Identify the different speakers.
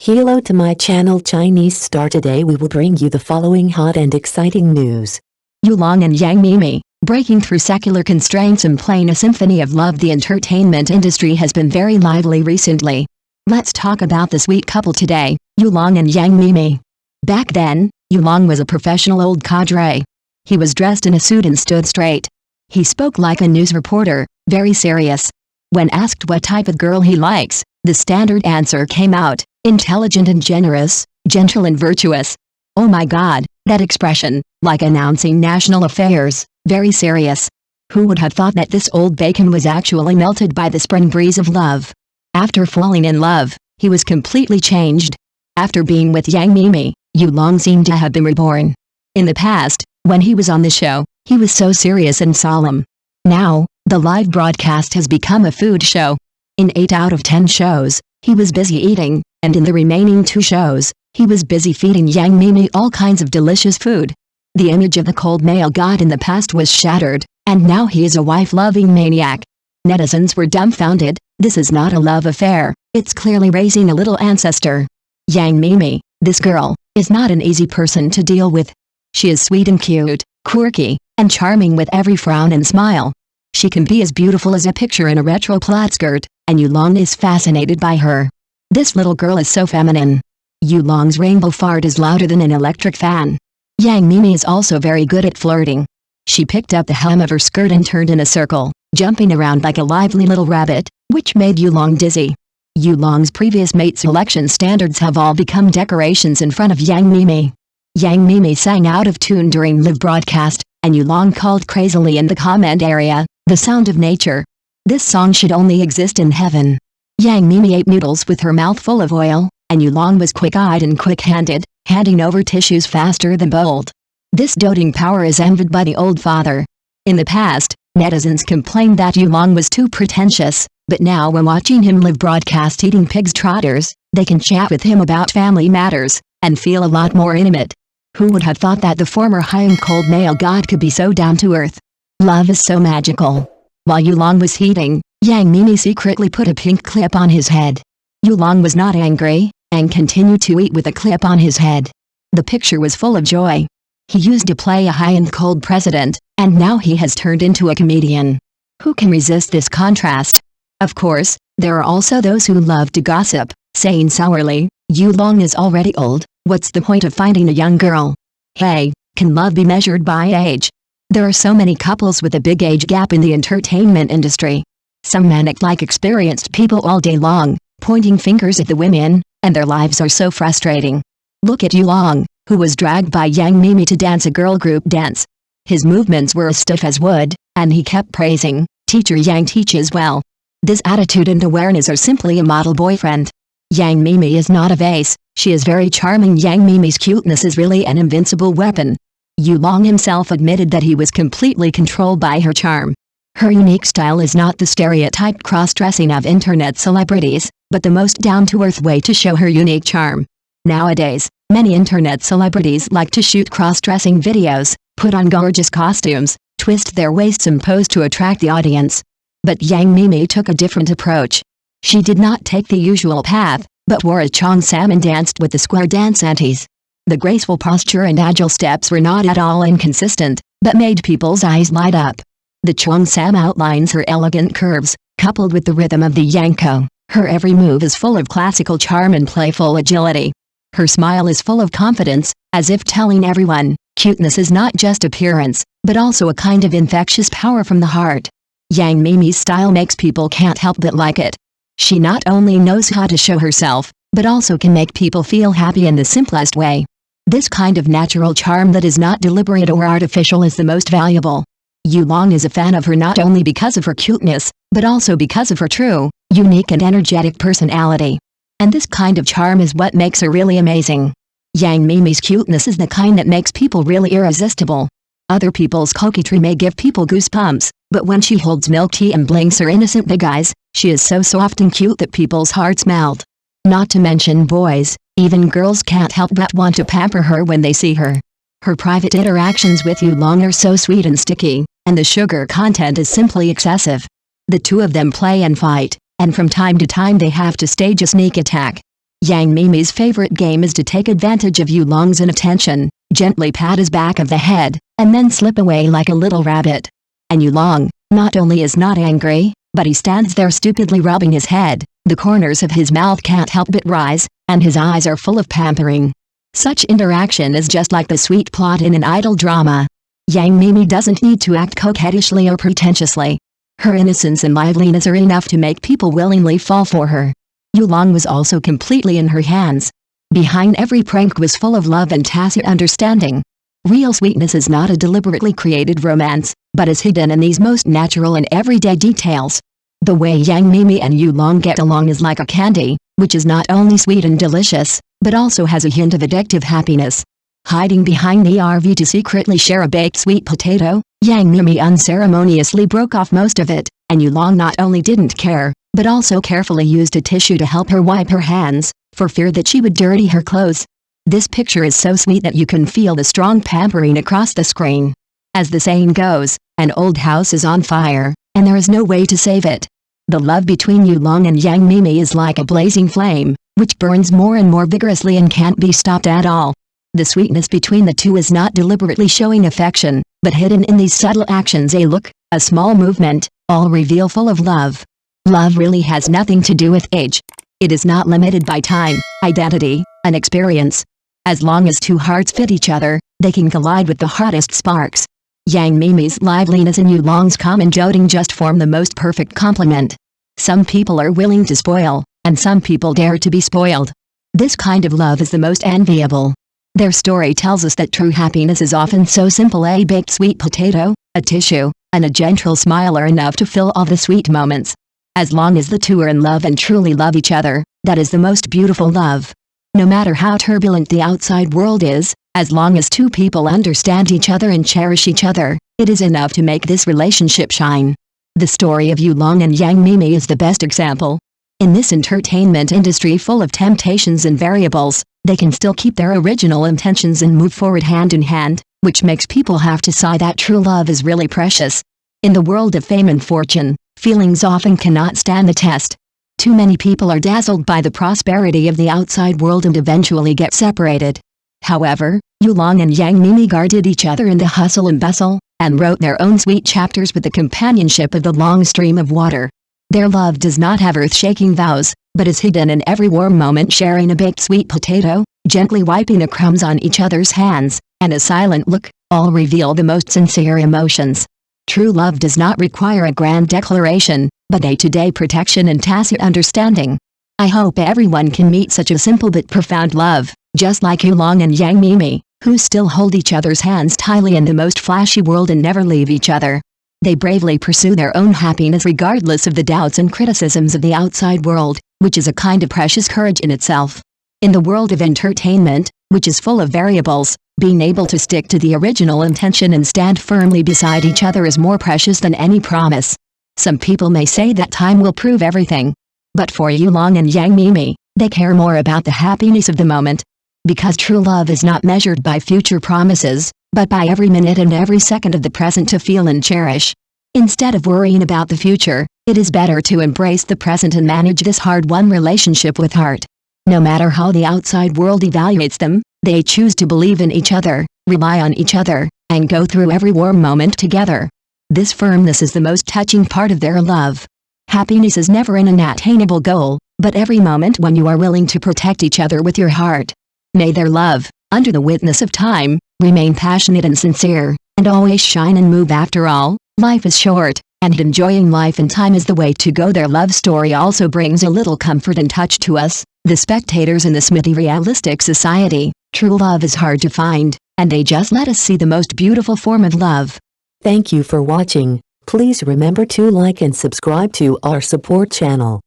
Speaker 1: Hello to my channel Chinese Star. Today we will bring you the following hot and exciting news.
Speaker 2: Yulong and Yang Miemie, breaking through secular constraints and playing a symphony of love. The entertainment industry has been very lively recently. Let's talk about the sweet couple today, Yulong and Yang Miemie. Back then, Yulong was a professional old cadre. He was dressed in a suit and stood straight. He spoke like a news reporter, very serious. When asked what type of girl he likes, the standard answer came out: intelligent and generous, gentle and virtuous. Oh my God, that expression, like announcing national affairs, very serious. Who would have thought that this old bacon was actually melted by the spring breeze of love? After falling in love, he was completely changed. After being with Yang Miemie, Yulong seemed to have been reborn. In the past, when he was on the show, he was so serious and solemn. Now, the live broadcast has become a food show. In 8 out of 10 shows, he was busy eating, and in the remaining 2 shows, he was busy feeding Yang Miemie all kinds of delicious food. The image of the cold male god in the past was shattered, and now he is a wife-loving maniac. Netizens were dumbfounded. This is not a love affair, it's clearly raising a little ancestor. Yang Miemie, this girl, is not an easy person to deal with. She is sweet and cute, quirky, and charming with every frown and smile. She can be as beautiful as a picture in a retro plaid skirt, and Yulong is fascinated by her. This little girl is so feminine. Yulong's rainbow fart is louder than an electric fan. Yang Miemie is also very good at flirting. She picked up the hem of her skirt and turned in a circle, jumping around like a lively little rabbit, which made Yulong dizzy. Yulong's previous mate selection standards have all become decorations in front of Yang Miemie. Yang Miemie sang out of tune during live broadcast, and Yulong called crazily in the comment area, "The sound of nature. This song should only exist in heaven." Yang Miemie ate noodles with her mouth full of oil, and Yulong was quick-eyed and quick-handed, handing over tissues faster than bold. This doting power is envied by the old father. In the past, netizens complained that Yulong was too pretentious, but now when watching him live broadcast eating pig's trotters, they can chat with him about family matters, and feel a lot more intimate. Who would have thought that the former high and cold male god could be so down to earth? Love is so magical. While Yulong was eating, Yang Miemie secretly put a pink clip on his head. Yulong was not angry, and continued to eat with a clip on his head. The picture was full of joy. He used to play a high and cold president, and now he has turned into a comedian. Who can resist this contrast? Of course, there are also those who love to gossip, saying sourly, "Yulong is already old, what's the point of finding a young girl?" Hey, can love be measured by age? There are so many couples with a big age gap in the entertainment industry. Some men act like experienced people all day long, pointing fingers at the women, and their lives are so frustrating. Look at Yulong, who was dragged by Yang Miemie to dance a girl group dance. His movements were as stiff as wood, and he kept praising, "Teacher Yang teaches well." This attitude and awareness are simply a model boyfriend. Yang Miemie is not a vase, she is very charming. Yang Miemie's cuteness is really an invincible weapon. Yulong himself admitted that he was completely controlled by her charm. Her unique style is not the stereotyped cross-dressing of internet celebrities, but the most down-to-earth way to show her unique charm. Nowadays, many internet celebrities like to shoot cross-dressing videos, put on gorgeous costumes, twist their waists and pose to attract the audience. But Yang Miemie took a different approach. She did not take the usual path, but wore a cheongsam and danced with the square dance aunties. The graceful posture and agile steps were not at all inconsistent, but made people's eyes light up. The cheongsam outlines her elegant curves, coupled with the rhythm of the yanko. Her every move is full of classical charm and playful agility. Her smile is full of confidence, as if telling everyone, cuteness is not just appearance, but also a kind of infectious power from the heart. Yang Miemie's style makes people can't help but like it. She not only knows how to show herself, but also can make people feel happy in the simplest way. This kind of natural charm that is not deliberate or artificial is the most valuable. Yulong is a fan of her not only because of her cuteness, but also because of her true, unique and energetic personality. And this kind of charm is what makes her really amazing. Yang Miemie's cuteness is the kind that makes people really irresistible. Other people's coquetry may give people goosebumps, but when she holds milk tea and blinks her innocent big eyes, she is so soft and cute that people's hearts melt. Not to mention boys, even girls can't help but want to pamper her when they see her. Her private interactions with Yulong are so sweet and sticky, and the sugar content is simply excessive. The two of them play and fight, and from time to time they have to stage a sneak attack. Yang Miemie's favorite game is to take advantage of Yulong's inattention, gently pat his back of the head, and then slip away like a little rabbit. And Yulong, not only is not angry, but he stands there stupidly rubbing his head, the corners of his mouth can't help but rise, and his eyes are full of pampering. Such interaction is just like the sweet plot in an idle drama. Yang Miemie doesn't need to act coquettishly or pretentiously. Her innocence and liveliness are enough to make people willingly fall for her. Yulong was also completely in her hands. Behind every prank was full of love and tacit understanding. Real sweetness is not a deliberately created romance, but is hidden in these most natural and everyday details. The way Yang Miemie and Yulong get along is like a candy, which is not only sweet and delicious, but also has a hint of addictive happiness. Hiding behind the RV to secretly share a baked sweet potato, Yang Miemie unceremoniously broke off most of it, and Yulong not only didn't care, but also carefully used a tissue to help her wipe her hands, for fear that she would dirty her clothes. This picture is so sweet that you can feel the strong pampering across the screen. As the saying goes, an old house is on fire, and there is no way to save it. The love between Yulong and Yang Miemie is like a blazing flame, which burns more and more vigorously and can't be stopped at all. The sweetness between the two is not deliberately showing affection, but hidden in these subtle actions. A look, a small movement, all reveal full of love. Love really has nothing to do with age. It is not limited by time, identity, and experience. As long as two hearts fit each other, they can collide with the hottest sparks. Yang Miemie's liveliness and Yulong's calm and doting just form the most perfect complement. Some people are willing to spoil, and some people dare to be spoiled. This kind of love is the most enviable. Their story tells us that true happiness is often so simple. A baked sweet potato, a tissue, and a gentle smile are enough to fill all the sweet moments. As long as the two are in love and truly love each other, that is the most beautiful love. No matter how turbulent the outside world is, as long as two people understand each other and cherish each other, it is enough to make this relationship shine. The story of Yulong and Yang Miemie is the best example. In this entertainment industry full of temptations and variables, they can still keep their original intentions and move forward hand in hand, which makes people have to sigh that true love is really precious. In the world of fame and fortune, feelings often cannot stand the test. Too many people are dazzled by the prosperity of the outside world and eventually get separated. However, Yulong and Yang Miemie guarded each other in the hustle and bustle, and wrote their own sweet chapters with the companionship of the long stream of water. Their love does not have earth-shaking vows, but is hidden in every warm moment, sharing a baked sweet potato, gently wiping the crumbs on each other's hands, and a silent look, all reveal the most sincere emotions. True love does not require a grand declaration, but day-to-day protection and tacit understanding. I hope everyone can meet such a simple but profound love, just like Yulong and Yang Miemie, who still hold each other's hands tightly in the most flashy world and never leave each other. They bravely pursue their own happiness regardless of the doubts and criticisms of the outside world, which is a kind of precious courage in itself. In the world of entertainment, which is full of variables, being able to stick to the original intention and stand firmly beside each other is more precious than any promise. Some people may say that time will prove everything. But for Yulong and Yang Miemie, they care more about the happiness of the moment. Because true love is not measured by future promises, but by every minute and every second of the present to feel and cherish. Instead of worrying about the future, it is better to embrace the present and manage this hard-won relationship with heart. No matter how the outside world evaluates them, they choose to believe in each other, rely on each other, and go through every warm moment together. This firmness is the most touching part of their love. Happiness is never an unattainable goal, but every moment when you are willing to protect each other with your heart. May their love, under the witness of time, remain passionate and sincere, and always shine and move. After all, life is short, and enjoying life in time is the way to go. Their love story also brings a little comfort and touch to us, the spectators in this materialistic society. True love is hard to find, and they just let us see the most beautiful form of love.
Speaker 1: Thank you for watching. Please remember to like and subscribe to our support channel.